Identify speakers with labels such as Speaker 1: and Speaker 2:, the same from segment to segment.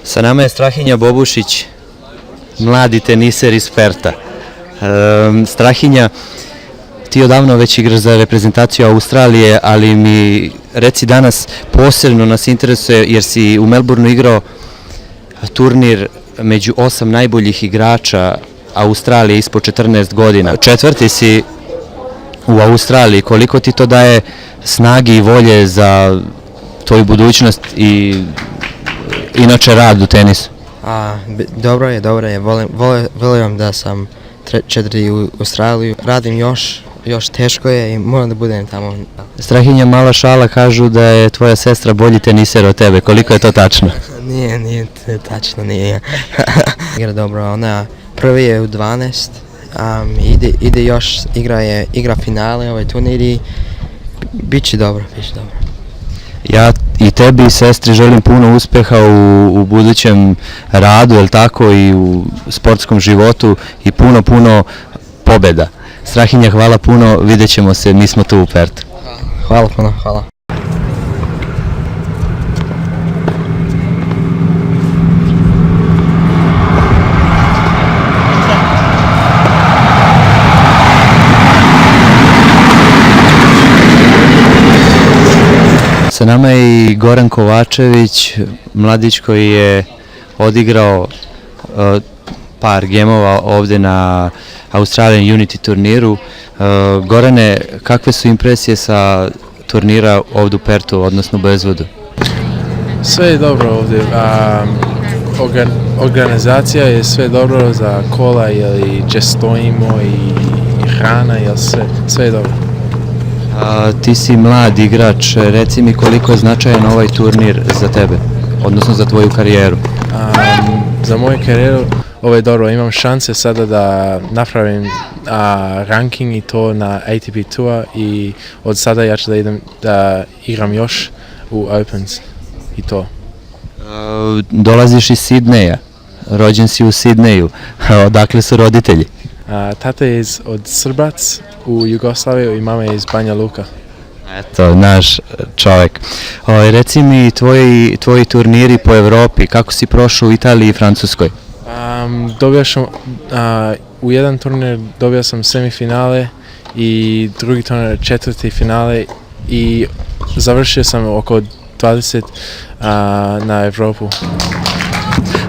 Speaker 1: Sa nama je Strahinja Bobušić, mladi teniser iz Perta. Strahinja, ti odavno već igraš za reprezentaciju Australije, ali mi reci danas, posebno nas interesuje jer si u Melbourneu igrao turnir među 8 najboljih igrača Australije ispod 14 godina. Četvrti si u Australiji, koliko ti to daje snage i volje za tvoju budućnost i inače rad u tenisu?
Speaker 2: Dobro je, volim da sam četvrti u Australiju, radim još teško je i moram da budem tamo.
Speaker 1: Strahinja, mala šala, kažu da je tvoja sestra bolji teniser od tebe, koliko je to tačno?
Speaker 2: Nije tačno, nije. Igra dobro, ona prvi je u 12, ide još, igra finale ovaj turnir i bit će dobro.
Speaker 1: Ja i tebi i sestri želim puno uspeha u budućem radu, jel tako, i u sportskom životu i puno pobjeda. Strahinja, hvala puno, vidjet ćemo se, mi smo tu u Pertu.
Speaker 2: Hvala puno, hvala.
Speaker 1: Sa nama je i Goran Kovačević, mladić koji je odigrao par gemova ovdje na Australian Unity turniru. Gorane, kakve su impresije sa turnira ovdje u Pertu, odnosno Bezvodu?
Speaker 3: Sve je dobro ovdje. Organizacija je sve dobro za kola, gdje stojimo i hrana, sve je dobro.
Speaker 1: Ti si mlad igrač, reci mi koliko je značajan ovaj turnir za tebe, odnosno za tvoju karijeru?
Speaker 3: Za moju karijeru ovo je dobro, imam šanse sada da napravim ranking i to na ATP Tour i od sada ja ću da igram još u Opens i to.
Speaker 1: Dolaziš iz Sidneja, rođen si u Sidneju, odakle su roditelji?
Speaker 3: Tata je od Srbac u Jugoslaviji i mama je iz Banja Luka.
Speaker 1: Eto, naš čovjek. Reci mi tvoji turniri po Evropi, kako si prošao u Italiji i Francuskoj?
Speaker 3: Dobio sam, u jedan turnir dobio sam semifinale i drugi turnir četvrti finale i završio sam oko 20 na Evropu.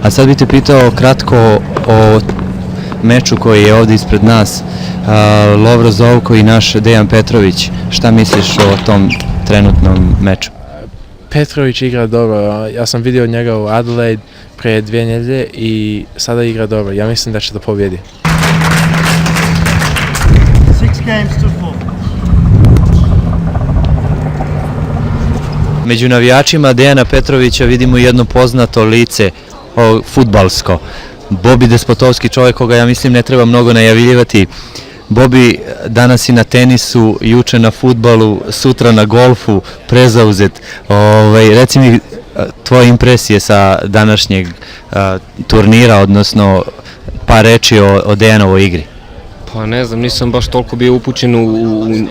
Speaker 1: A sad bih te pitao kratko o meču koji je ovdje ispred nas, Lovro Zovko i naš Dejan Petrović. Šta misliš o tom trenutnom meču?
Speaker 3: Petrović igra dobro, ja sam vidio njega u Adelaide prije 2 nedjelje i sada igra dobro, ja mislim da će da pobjedi.
Speaker 4: 6 games to 4.
Speaker 1: Među navijačima Dejana Petrovića vidimo jedno poznato lice, fudbalsko. Bobi Despotovski, čovjek koga ja mislim ne treba mnogo najavljivati. Bobi, danas i na tenisu, juče na fudbalu, sutra na golfu, prezauzet. Reci mi tvoje impresije sa današnjeg turnira, odnosno par reči o Dejanovoj igri.
Speaker 5: Pa ne znam, nisam baš toliko bio upućen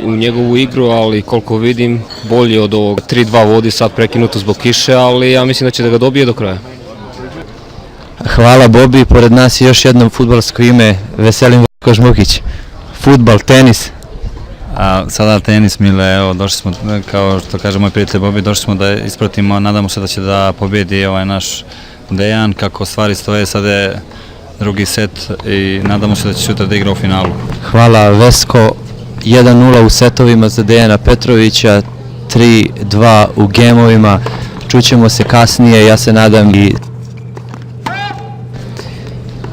Speaker 5: u njegovu igru, ali koliko vidim, bolji od ovog 3-2 vodi, sad prekinuto zbog kiše, ali ja mislim da će da ga dobije do kraja.
Speaker 1: Hvala Bobi, pored nas je još jedno fudbalsko ime, Veselin Žmukić. Fudbal, tenis.
Speaker 6: Sada tenis, Mile, evo došli smo, kao što kaže moj prijatelj Bobi, došli smo da ispratimo, nadamo se da će da pobjedi ovaj naš Dejan, kako stvari stoje, sada je drugi set i nadamo se da će sutra da igra u finalu.
Speaker 1: Hvala Vesko, 1-0 u setovima za Dejana Petrovića, 3-2 u gemovima, čućemo se kasnije, ja se nadam i...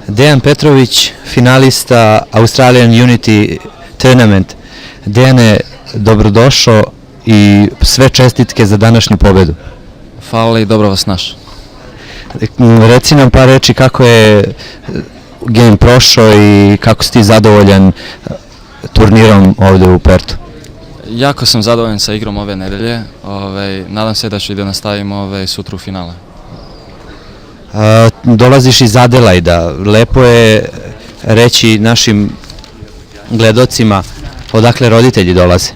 Speaker 1: Dejan Petrović, finalista Australian Unity Tournament. Dejane, dobrodošao i sve čestitke za današnju pobjedu.
Speaker 5: Hvala i dobro vas naš.
Speaker 1: Reci nam par reči kako je game prošao i kako si ti zadovoljan turnirom ovdje u Pertu.
Speaker 5: Jako sam zadovoljan sa igrom ove nedelje, nadam se da ću i da nastavim sutra u finale.
Speaker 1: Dolaziš iz Adelaida, lepo je reći našim gledocima odakle roditelji dolaze.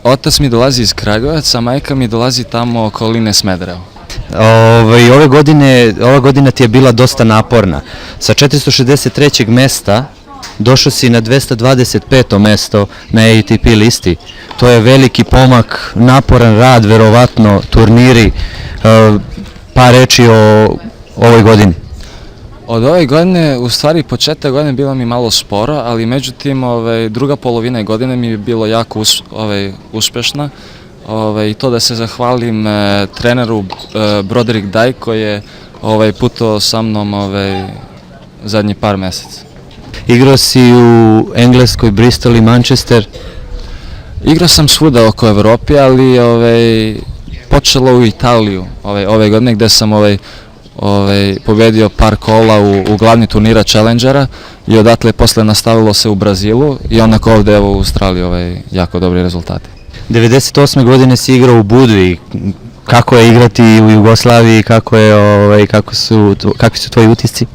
Speaker 5: Otac mi dolazi iz Kragujevca, a majka mi dolazi tamo okoline Smederevo.
Speaker 1: Ova godina ti je bila dosta naporna. Sa 463. mesta došao si na 225. mesto na ATP listi. To je veliki pomak, naporan rad, verovatno, turniri. Par reči o ovoj godini.
Speaker 7: Od ove godine, u stvari početak godine bila mi malo sporo, ali međutim druga polovina godine mi je bilo jako uspješna. I to da se zahvalim treneru Broderick Dijk koji je putovao sa mnom zadnji par mjeseca.
Speaker 1: Igrao si u Engleskoj, Bristol i Manchester.
Speaker 7: Igrao sam svuda oko Evropi, ali počelo u Italiju ove godine gdje sam pobjedio par kola u glavni turnira Challengera i odatle posle nastavilo se u Brazilu i onako ovdje u Australiji jako dobri rezultati.
Speaker 1: 98. godine si igrao u Budvi. Kako je igrati u Jugoslaviji, kakvi su tvoji utisci?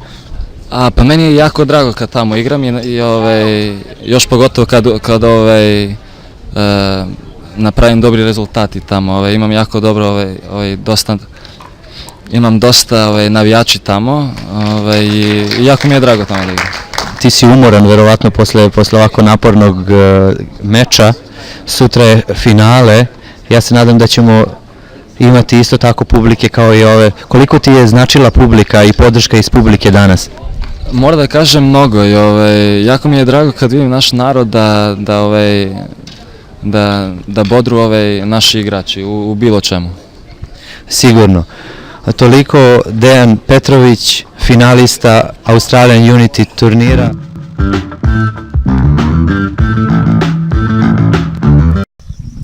Speaker 7: Pa meni je jako drago kad tamo igram i još pogotovo kad napravim dobri rezultati tamo. Imam jako dobro, imam dosta navijači tamo i jako mi je drago tamo da igram.
Speaker 1: Ti si umoran verovatno posle ovako napornog meča. Sutra je finale. Ja se nadam da ćemo imati isto tako publike kao i ove. Koliko ti je značila publika i podrška iz publike danas?
Speaker 7: Moram da kažem mnogo i jako mi je drago kad vidim naš narod da bodru naši igrači u bilo čemu.
Speaker 1: Sigurno. Toliko Dejan Petrović, finalista Australian Unity turnira.